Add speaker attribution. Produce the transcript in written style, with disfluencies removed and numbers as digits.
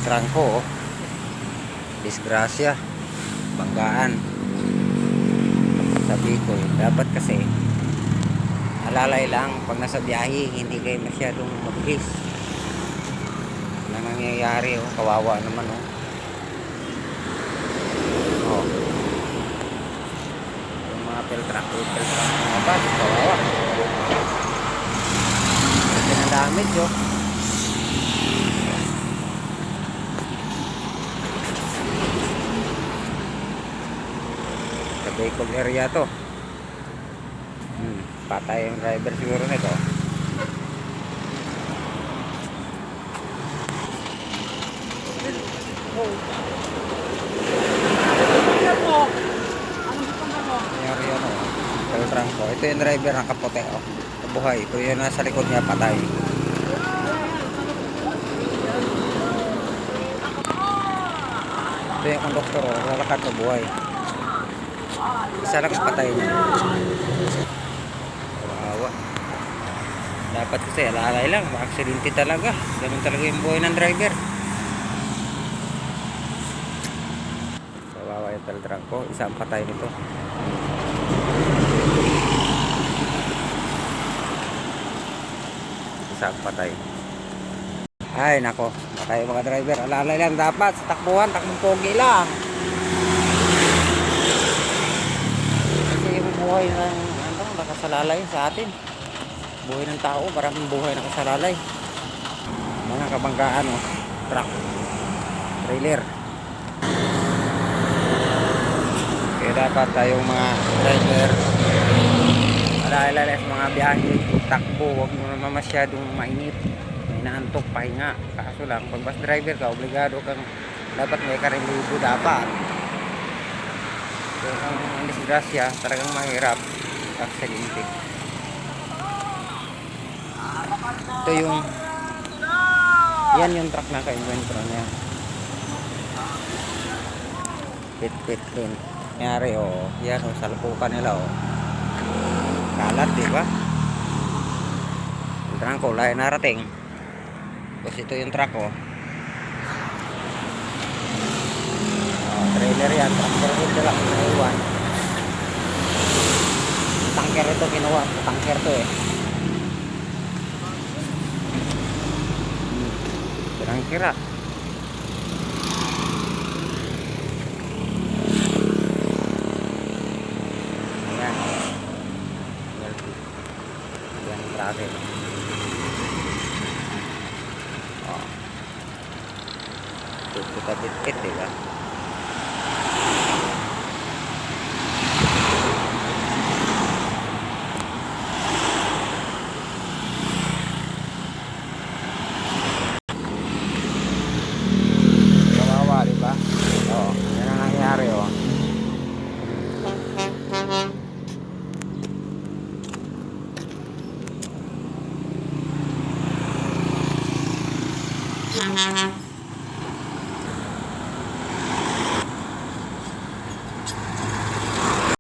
Speaker 1: trangko, oh. Disgrasya, banggaan. Sabi ko, dapat kasi alalay lang pag nasa biyahe, hindi kayo masyadong mabilis. Na nangyayari, oh, kawawa naman, oh. Oh. Yung mga peltrak mga bus, kawawa. Kasi na damage, oh. Sa Bicol area to. Patay yung driver siguro nito. Nangyari yan, oh. Peltrak ko. Ito yung driver ng kapote, oh. Nabuhay. Ito yung nasa likod niya, patay. Ito yung konduktor, oh. Lalakad na buhay. Isa lang patay niya. Kawawa. Dapat kasi alalay lang, aksidente talaga. Ganun talaga yung buhay ng driver. Kawawa yung peltrak ko. Isa ang patay nito. Isa ang patay. Ay nako, patay mga driver. Alalay lang dapat sa takbuhan, takbong pogi lang. Kasi yung buhay ng nakasalalay sa atin. Buhay ng tao, maraming buhay nakasalalay. Mga kabanggaan, oh. Truck, trailer. Kaya dapat tayong mga driver alalay sa mga biyahe, takbo, huwag mo naman masyadong mainit. Inaantok, pahinga. Kaso lang, pag bus driver ka, obligado kang dapat may karelibo dapat. So, ang disgrasya, talagang mahirap. Aksidente. Ito yung yan yung truck na ka-inventro niya. Pit din. Nangyari, oh. Yan, oh, salpukan nila, oh. Kalat, diba? Yung trangko, lahat narating. Tapos ito yung truck, oh. Trailer yan, tractor ito lang kinaiwan. Tanker ito kinuha, tanker to, eh. Kira-kira. Ayan. Ayan yung traffic. Kita bit-bit, diba? Kawawa, diba? Oo, yan ang nangyari, oh.